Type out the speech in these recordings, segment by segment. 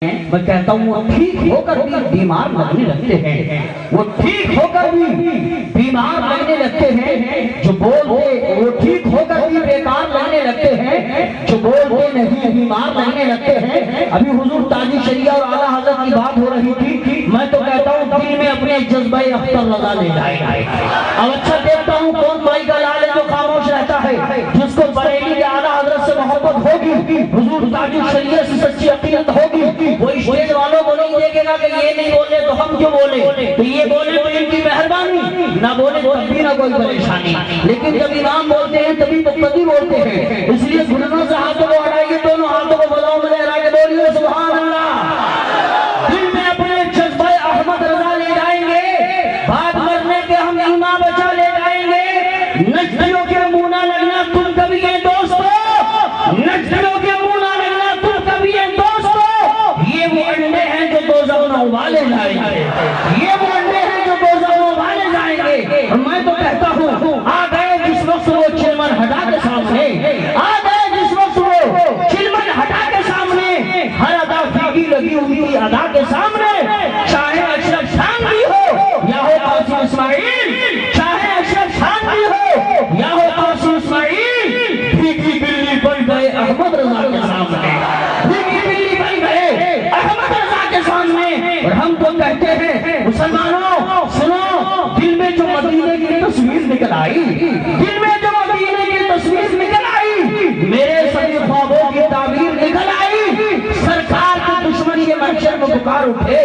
میں کہتا ہوں وہ ٹھیک ہو کر بھی بیمار لگنے لگتے ہیں، وہ ٹھیک ہو کر بھی بیمار لگنے لگتے ہیں جو بولتے، وہ ٹھیک ہو کر بھی بیکار لگنے لگتے ہیں جو بولتے نہیں بیمار لگنے لگتے ہیں۔ ابھی حضور تاج شریعہ اور اعلیٰ حضرت کی بات ہو رہی تھی، میں تو کہتا ہوں دل میں اپنے جذبہ اختر لگا لے جائے۔ اب اچھا دیکھتا ہوں کون بھائی کا لال ہے جو خاموش رہتا ہے، جس کو بریلی کے اعلیٰ حضرت سے محبت ہوگی، حضور تاج شریعہ سے سچی عقیدت ہوگی، وہ اسٹیج والوں کو نہیں دیکھے گا کہ یہ نہیں بولے تو ہم کیوں بولے، تو یہ بولے تو ان کی مہربانی، نہ بولے تو تب بھی نہ کوئی پریشانی، لیکن جب امام بولتے ہیں تبھی مقتدی بولتے ہیں۔ اس لیے گھٹنوں سے ہاتھوں کو ہٹائیے، دونوں ہاتھوں کو بلاؤ میں لہرا کے بولیے سبحان اللہ۔ دل میں اپنے جذبہ احمد رضا لے جائیں گے، بات مرنے کے ہم ایمان بچا لے جائیں گے۔ نجدیوں کے منہ نہ لگنا تم کبھی یہ دوستو، نجدیوں کے منہ نہ لگنا تم کبھی یہ دوستو، یہ وہ انڈے ہیں جو دوزخ میں ابالے جائیں گے، یہ وہ انڈے ہیں جو دوزخ میں ابالے جائیں گے۔ میں تو کہتا ہوں آ گئے جس وقت وہ چلمن ہٹا کے سامنے، آ گئے جس وقت وہ چلمن ہٹا کے سامنے، ہر ادا فیگی لگی ہوئی ادا کے سامنے، چاہے اشرف شان بھی ہو یا ہو قاسم اسماعیل، چاہے اشرف شان بھی ہو یا ہو قاسم اسماعیل، بھیگی بلی بن گئے احمد رضا کے سامنے، بھیگی بلی بن گئے احمد رضا کے سامنے۔ اور ہم تو کہتے ہیں مسلمانوں سنو، دل میں جو مدینے کی تصویر نکل آئی، دل میں جو مدینے کی تصویر نکل آئی، میرے سبھی خوابوں کی تعبیر نکل آئی۔ سرکار کے دشمن یہ محشر کو پکار اٹھے،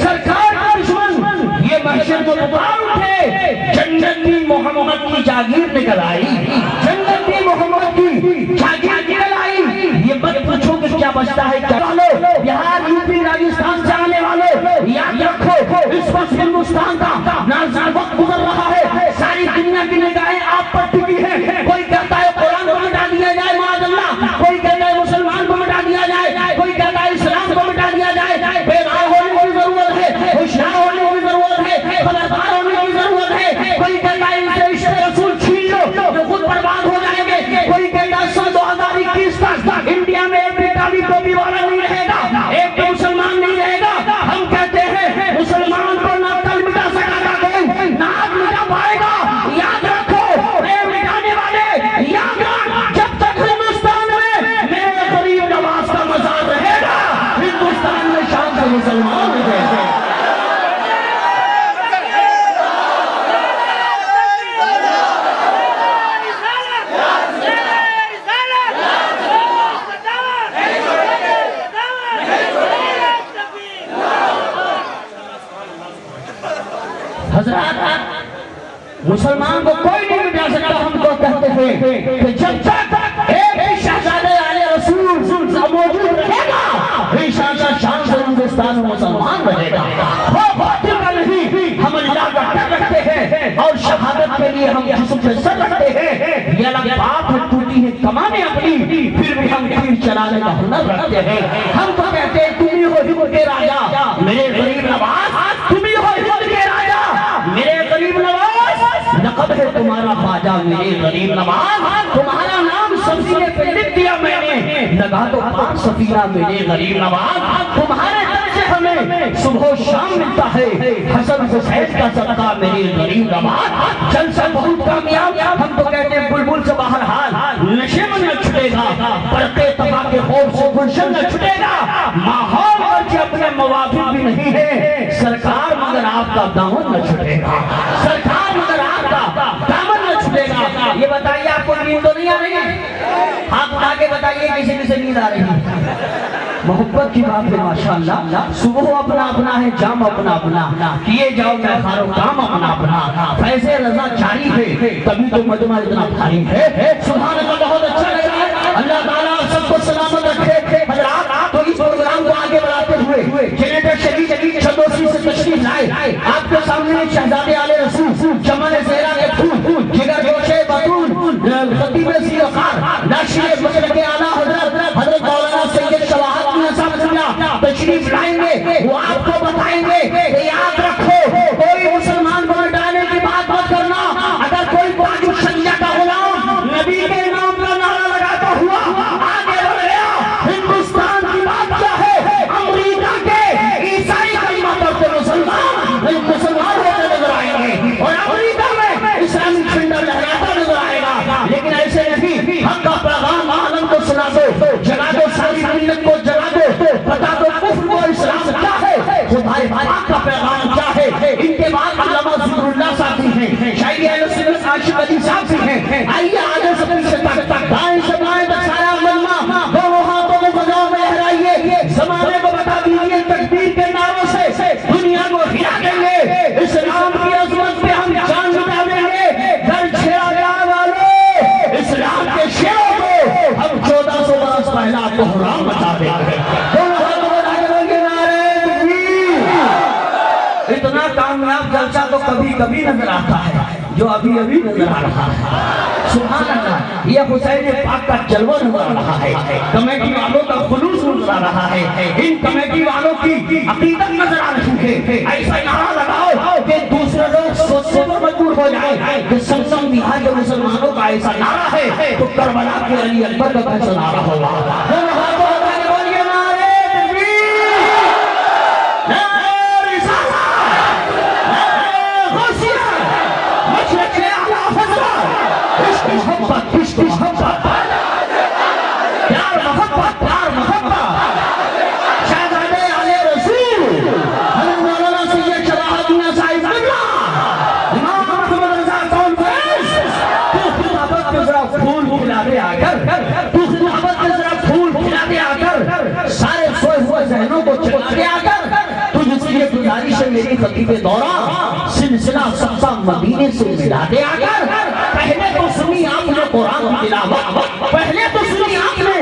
سرکار کے دشمن یہ محشر کو پکار اٹھے، جنتی محمد کی جاگیر نکل آئی، جنتی محمد کی جاگیر نکل آئی۔ یہ مت پوچھو کہ کیا بچتا ہے، کیا والو بہار یوپی راجستان سے آنے والو یاد رکھو، اس وقت ہندوستان کا نازک وقت گزر رہا ہے، ساری دنیا کی نگاہیں آپ پر ٹکی ہیں۔ کوئی کہتا ہے قرآن کو مٹا دیا جائے معاذ اللہ، کوئی کہتا ہے مسلمان کو مٹا دیا جائے، کوئی کہتا ہے اسلام کو مٹا دیا جائے۔ بیدار ہونے کی ضرورت ہے، ہوشیار ہونے کی ضرورت ہے، خبردار ہونے کی ضرورت ہے۔ کوئی کہتا ہے ان سے عشق رسول چھین لو جو خود برباد ہو جائیں گے، کوئی کہتا ہے سن 2021 تک انڈیا میں ایک بھی کالی ٹوپی والا نہیں رہے گا، ایک بھی مسلمان نہیں رہے گا۔ ہم کہتے ہیں مسلمان کو نہ کل مٹا سکا گا کوئی، نہ آج مٹا پائے گا۔ یاد رکھو اے مٹانے والے، یاد رکھ جب تک ہندوستان میں میرے غریب نواز کا مزار رہے گا، ہندوستان میں شان سے مسلمان رہے گا۔ حضرات مسلمان کو کوئی نہیں مٹا سکتا۔ ہم تو کہتے ہیں کہ جب تک ایک بھی شہزادہ آل رسول موجود رہے گا، انشاءاللہ شان سے ہندوستان میں مسلمان رہے گا۔ باطل کا نہیں، ہم اللہ کا ڈر رکھتے ہیں اور شہادت کے لیے ہم جسم پہ سر رکھتے ہیں۔ یہ الگ بات ہے ٹوٹی ہے کمانے اپنی، پھر بھی ہم تیر چلانے کا ہنر رکھتے ہیں۔ ہم تو کہتے ہیں تم ہی ہو ہند کے راجا میرے غریب نواز، تم ہی ہو ہند کے راجا میرے غریب نواز، لقب ہے تمہارا خواجہ میرے غریب نواز، تمہارا نام سبزینے پہ لکھ دیا میں نے، لگا تو پاک سفینہ میرے غریب نواز، تمہارے در سے ہمیں صبح و شام ملتا ہے حسن حسین کا صدقہ میرے غریب نواز۔ جلسہ بہت کامیاب، ہم تو کہتے ہیں بلبل سے باہر حال نشے میں نہ چھٹے گا، برقے تباہ کے خوف سے گلشن نہ چھٹے گا، ماحول بچے اپنے موافق بھی نہیں ہے، سرکار مگر آپ کا دامن نہ چھٹے گا، سرکار مگر آپ کا دامن نہ چھٹے گا۔ یہ بتائیے آپ کو نیند تو نہیں آ رہی ہے؟ آپ اٹھا کے بتائیے کسی کسی نیند آ رہی ہے؟ محبت کی بات ہے ماشاءاللہ، صبح اپنا اپنا ہے، جام اپنا اپنا، کیے جاؤ میں خارو کام اپنا اپنا، فیض رضا جاری ہے تبھی تو مجمع اتنا بھاری ہے۔ سبحان اللہ، بہت اچھا لگا، اللہ تعالیٰ سب کو سلامت رکھے۔ حضرات تو اس پروگرام کو آگے بڑھاتے ہوئے جنریٹر شریف چندوسی سے تشریف لائے، آپ کے سامنے شہزادے آل رسول، چمن زہرا کے پھول، جگر جوشے بطول، خطیب سی وقار، ناشر مشرق اعلیٰ حضرت مولانا سید شواہد تشریف لائیں گے، وہ آپ کو بتائیں گے کہ یاد رکھو کوئی مسلمان کو مٹانے کی بات مت کرنا۔ اگر کوئی تاج الشریعہ کا غلام نبی کے نام کا نعرہ لگاتا ہوا آگے بڑھ گیا، ہندوستان کی بات کیا ہے، امریکہ شاعری اہل سنت عاشق علی صاحب بھی ہیں. آئیے آگے سے پیچھے تک دائیں سے بائیں تک سارا مجمع دونوں ہاتھوں میں بجاؤ میں لہرائیے. زمانے کو بتا دیجیے تکبیر کے نعروں سے دنیا کو ہلا دیں گے. اسلام کی عظمت پہ ہم جان لٹا دیں گے. گھر چھیڑا گیا والوں اسلام کے شیروں کو ہم 1400 برس پہلا کوہرام بتا دیں گے. اتنا کامیاب جلسہ تو کبھی کبھی نظر آتا ہے جو ابھی ابھی نظر آ رہا ہے. سبحان اللہ. یہ حسین پاک کا جلوہ نظر آ رہا ہے. کمیٹی والوں کا خلوص نظر آ رہا ہے. ان کمیٹی والوں کی عقیدت نظر آ رہی ہے. ایسا نعرہ لگاؤ کہ دوسرے لوگ سوچنے پر مجبور ہو جائے کہ سمسم بہار کے مسلمانوں کا ایسا نعرہ ہے تو کربلا کے علی اکبر کا کیسا نعرہ ہوگا. محبت عشق محبت پیار محبت پیار محبت شہزادے علی رسول حضرت مولانا سید شباب الدین صاحب اللہ امام محمد رضا کانفرنس. تو خطابت کے ذرا پھول کھلا دے آ کر تو خطابت کے ذرا پھول کھلا دے آ کر سارے سوئے ہوئے ذہنوں کو چلا دے آ کر تجھ سے یہ گزارش ہے میری خطیب دورہ سلسلہ سبزہ مدینے سے ملا دے آ کر. پہلے تو سنی آپ نے قرآن کی تلاوت پہلے تو سنی آپ نے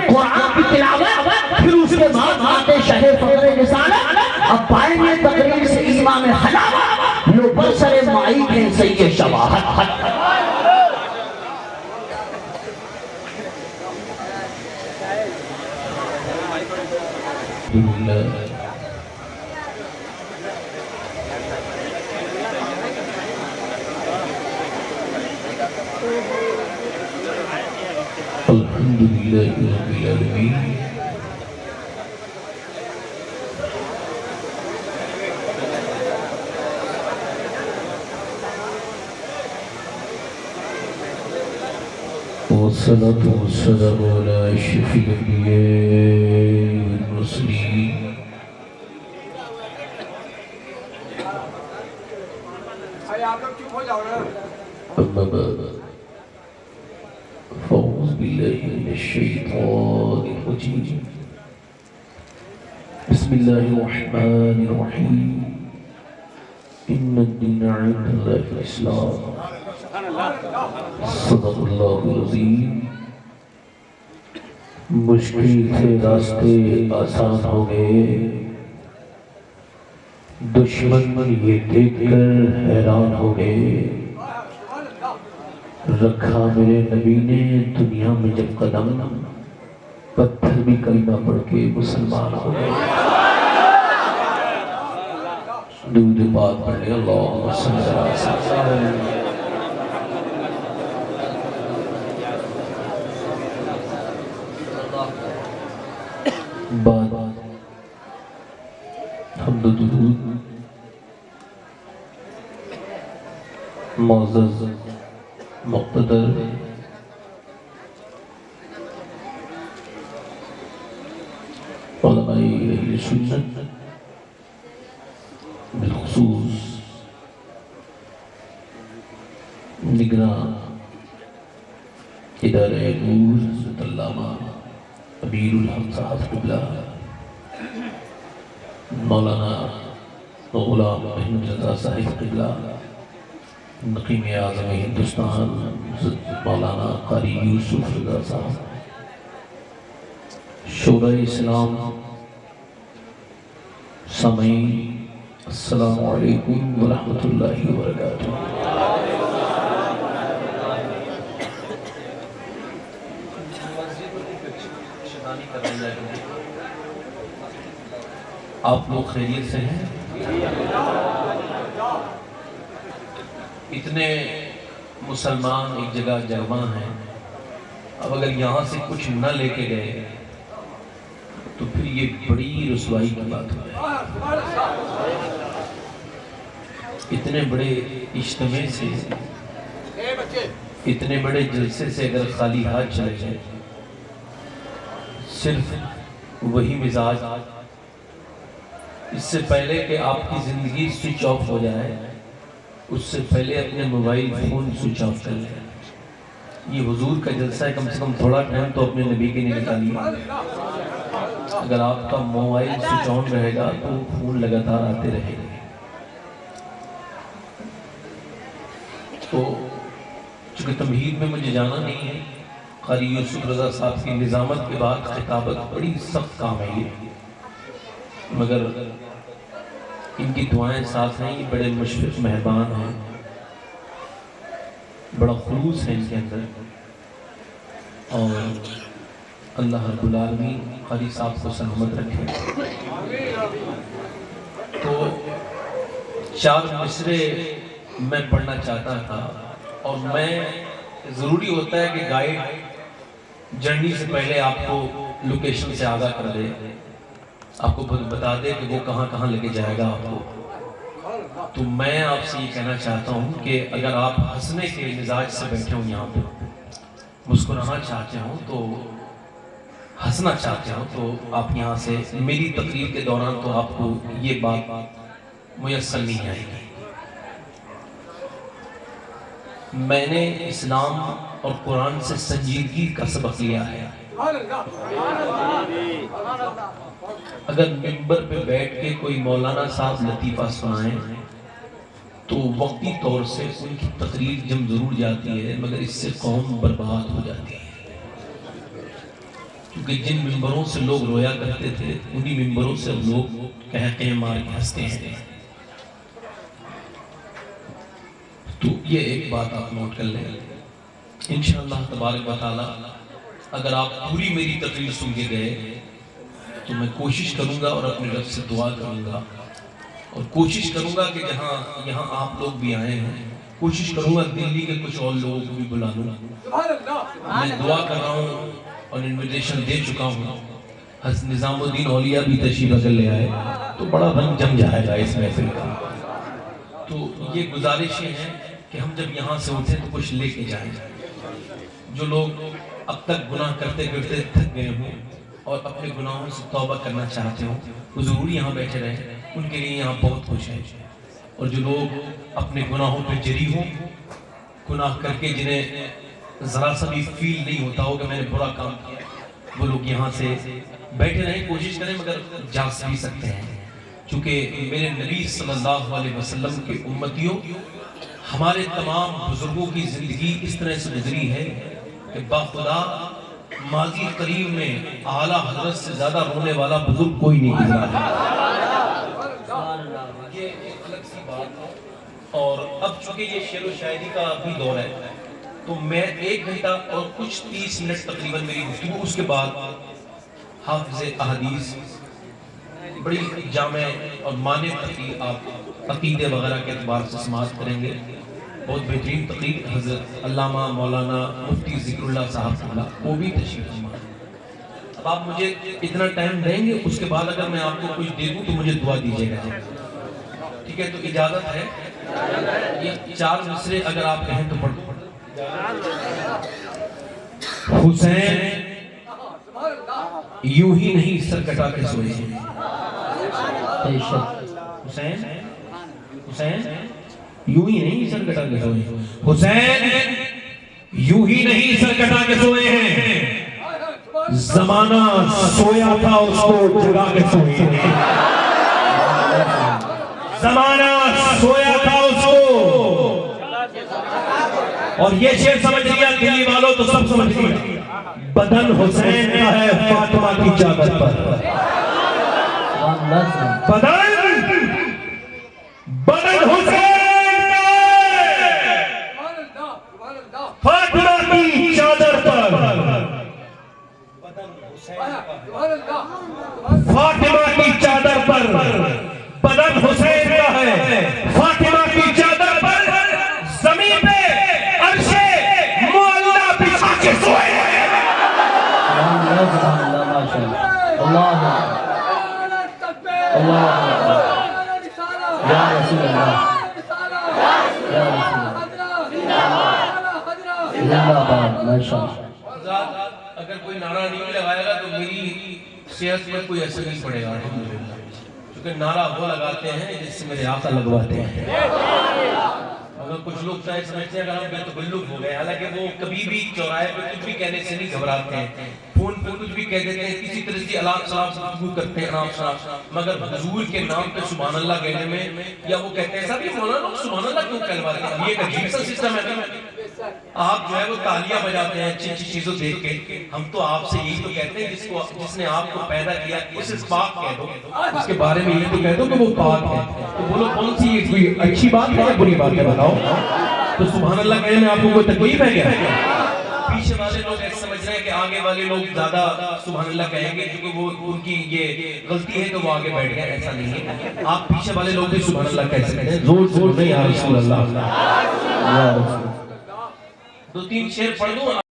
قرآن کی تلاوت پھر اس کے بعد آتے شہر فقر رسالت. اب پائیں گے تقریر سے امام حلاوت لو برسر مائی کے سید شواہد. الحمدللہ رب العالمین. والصلاة والسلام على أشرف الأنبياء والمرسلين أما بعد فأعوذ بالله من الشيطان الرجيم. بسم الله الرحمن الرحيم. إن الدين عند الله الإسلام. صدق اللہ العظیم. مشکل تھے راستے آسان ہو گئے. دشمن یہ دیکھ کر حیران ہو گئے. رکھا میرے نبی نے دنیا میں جب قدم پتھر بھی کلمہ پڑھ کے مسلمان ہو گئے. درود پاک پڑھے اللہم صلی اللہ علیہ وسلم. بعد حمد و درود معزز مقتدر علماء اہل سنت بالخصوص نگراں ادارہ نور حضرت علامہ امیر الحق صاحب قبلہ مولانا غلام محمد رضا صاحب قبلہ نقیم اعظم ہندوستان حضرت مولانا قاری یوسف رضا صاحب شورا اسلام سامعین السلام علیکم ورحمۃ اللہ وبرکاتہ. آپ لوگ خیریت سے ہیں؟ اتنے مسلمان ایک جگہ جمع ہیں. اب اگر یہاں سے کچھ نہ لے کے گئے تو پھر یہ بڑی رسوائی کی بات ہے. اتنے بڑے اجتماع سے اتنے بڑے جلسے سے اگر خالی ہاتھ چلے جائے صرف وہی مزاج اس سے پہلے کہ آپ کی زندگی سوئچ آف ہو جائے اس سے پہلے اپنے موبائل فون سوئچ آف کر لیں. یہ حضور کا جلسہ ہے، کم سے کم تھوڑا ٹائم تو اپنے نبی کے لیے نکالیے. اگر آپ کا موبائل سوئچ آن رہے گا تو فون لگاتار آتے رہے گا. تو چونکہ تمہید میں مجھے جانا نہیں ہے، قاری یوسف رضا صاحب کی نظامت کے بعد خطابت بڑی سخت کام ہے یہ، مگر ان کی دعائیں ساتھ ہیں. یہ بڑے مشفق مہربان ہیں، بڑا خلوص ہے ان کے اندر، اور اللہ رب العالمین قاری صاحب کو سلامت رکھے. تو 4 مصرے میں پڑھنا چاہتا تھا، اور میں ضروری ہوتا ہے کہ گائیڈ جرنی سے پہلے آپ کو لوکیشن سے آگاہ کر دے، آپ کو بتا دے کہ وہ کہاں کہاں لے کے جائے گا آپ کو. تو میں آپ سے یہ کہنا چاہتا ہوں کہ اگر آپ ہنسنے کے مزاج سے بیٹھے ہوں، یہاں پہ مسکرانا چاہتے ہوں، تو ہنسنا چاہتے ہوں، تو آپ یہاں سے میری تقریر کے دوران تو آپ کو یہ بات میسر نہیں آئے گی. میں نے اسلام اور قرآن سے سنجیدگی کا سبق لیا ہے. اگر منبر پہ بیٹھ کے کوئی مولانا صاحب لطیفہ سنائیں تو وقتی طور سے ان کی تقریر جم ضرور جاتی ہے، مگر اس سے قوم برباد ہو جاتی ہے. کیونکہ جن منبروں سے لوگ رویا کرتے تھے، انہی منبروں سے لوگ کہتے مار کے ہنستے ہیں. تو یہ ایک بات آپ نوٹ کر لیں. انشاءاللہ تبارک و تعالی اگر آپ پوری میری تقریر سن کے گئے تو میں کوشش کروں گا اور اپنے رب سے دعا کروں گا، اور کوشش کروں گا کہ جہاں یہاں آپ لوگ بھی آئے ہیں، کوشش کروں گا دلی کے کچھ اور لوگوں کو بھی بلا لوں. میں دعا کر رہا ہوں اور انویٹیشن دے چکا ہوں. حضرت نظام الدین اولیاء بھی تشریف اگر لے آئے تو بڑا رنگ جم جائے گا اس محفل کا. تو یہ گزارشیں ہیں کہ ہم جب یہاں سے اٹھیں تو کچھ لے کے جائیں. جو لوگ اب تک گناہ کرتے کرتے تھک گئے ہوں اور اپنے گناہوں سے توبہ کرنا چاہتے ہوں، وہ ضرور یہاں بیٹھے رہیں، ان کے لیے یہاں بہت کچھ ہے. اور جو لوگ اپنے گناہوں پہ جری ہوں، گناہ کر کے جنہیں ذرا سا بھی فیل نہیں ہوتا ہو کہ میں نے برا کام کیا، وہ لوگ یہاں سے بیٹھے رہیں، کوشش کریں، مگر جا بھی سکتے ہیں. چونکہ میرے نبی صلی اللہ علیہ وسلم کے امتیوں، ہمارے تمام بزرگوں کی زندگی اس طرح سے گزری ہے کہ باخدا ماضی قریب میں اعلیٰ حضرت سے زیادہ رونے والا بزرگ کوئی نہیں گزرا ہے. یہ ایک الگ سی بات ہے. اور اب چونکہ یہ شعر و شاعری کا بھی دور ہے، تو میں 1 گھنٹہ اور کچھ 30 منٹ تقریباً میری گفتگو، اس کے بعد حافظ احادیث بڑی جامع اور مانع تقریر آپ عقیدے وغیرہ کے اعتبار سے سماعت کریں گے. بہت بہترین تقریر حضرت علامہ مولانا مفتی ذکر اللہ صاحب، وہ بھی تشریف فرما. اب آپ مجھے اتنا ٹائم دیں گے، اس کے بعد اگر میں آپ کو کچھ دے دوں تو مجھے دعا دیجیے گا. ٹھیک ہے؟ تو اجازت ہے. یہ 4 مصرے اگر آپ کہیں تو پڑھو. حسین یوں ہی نہیں سر کٹا کے سوئے ہیں. حسین حسین یوں ہی نہیں سر کٹا کے سوئے ہیں. حسین یوں ہی نہیں سر کٹا کے سوئے ہیں. زمانہ سویا تھا اس کو جگا کے سوئے ہیں. زمانہ سویا تھا اس کو. اور یہ شعر سمجھ لیا دلی والوں تو سب سمجھ لیا. بدن حسین کا ہے فاطمہ کی چادر پر. بدن حسین کا ہے فاطمہ کی چادر پر. فاطمہ کی چادر پر. بدن حسین کا ہے فاطمہ کی چادر پر. زمین پہ عرش معلا بچھا کے سوئے ہیں. اللہ یا رسول اللہ یا رسول اللہ. اگر کوئی نعرہ نہیں لگائے گا تو میری صحت میں کوئی اثر نہیں پڑے گا. کیونکہ نعرہ وہ لگاتے ہیں جس سے میرے آقا لگواتے ہیں. مگر کچھ لوگ شاید سمجھتے ہیں اگر ہم بے تکلف ہو گئے، حالانکہ وہ کبھی بھی چوراہے پہ کچھ بھی کہنے سے نہیں گھبراتے ہیں، فون پہ کچھ بھی کہہ دیتے ہیں، کسی طرح سے اللہ صلاح گفتگو کرتے ہیں آرام سے، مگر حضور کے نام پہ سبحان اللہ کہنے میں، یا وہ کہتے ہیں صاحب یہ مولانا لوگ سبحان اللہ کیوں کہلواتے ہیں؟ اب یہ ایک عجیب سا سسٹم ہے، آپ جو ہے وہ تالیاں بجاتے ہیں اچھی اچھی چیزوں دیکھ کے، ہم تو آپ سے یہی تو کہتے ہیں جس نے آپ کو پیدا کیا اسے پاک کہہ دو، اس کے بارے میں یہ تو کہہ دو کہ وہ پاک ہے، تو بولو کون سی یہ کوئی اچھی بات ہے یا بری بات ہے بتاؤ؟ تو سبحان اللہ کہنے میں آپ کو کوئی تکلیف ہے کیا؟ پیچھے والے لوگ ایسے سمجھ رہے ہیں کہ آگے والے لوگ زیادہ سبحان اللہ کہیں گے کیونکہ وہ ان کی یہ غلطی ہے تو وہ آگے بیٹھ گئے، ایسا نہیں ہے، آپ پیچھے والے لوگ بھی سبحان اللہ کہہ سکتے ہیں، زور سے بولیں یا رسول اللہ، دو تین شعر پڑھ دوں